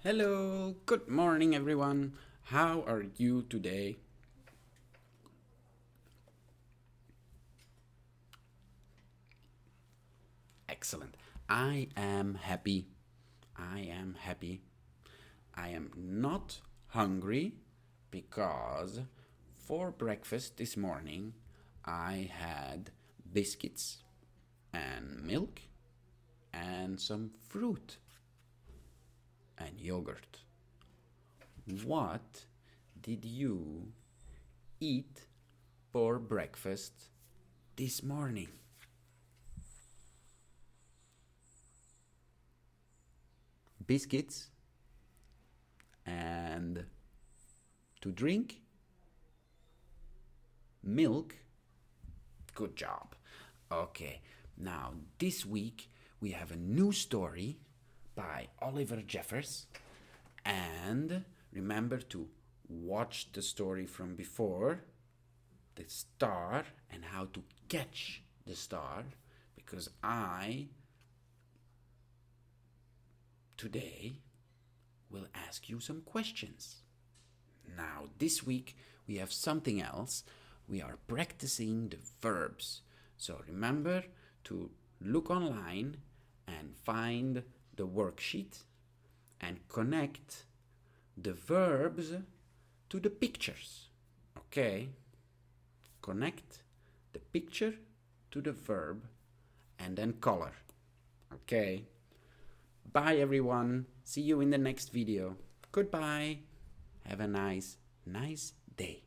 Hello, good morning everyone. How are you today? Excellent. I am happy. I am happy. I am not hungry because for breakfast this morning I had biscuits and milk and some fruit and yogurt. What did you eat for breakfast this morning? Biscuits and to drink milk. Good job. Okay, now this week we have a new story by Oliver Jeffers. And remember to watch the story from before, the star, and how to catch the star, because I today will ask you some questions. Now, this week we have something else. We are practicing the verbs. So remember to look online and find the worksheet and connect the verbs to the pictures. Okay? Connect the picture to the verb and then color. Okay? Bye everyone. See you in the next video. Goodbye. Have a nice day.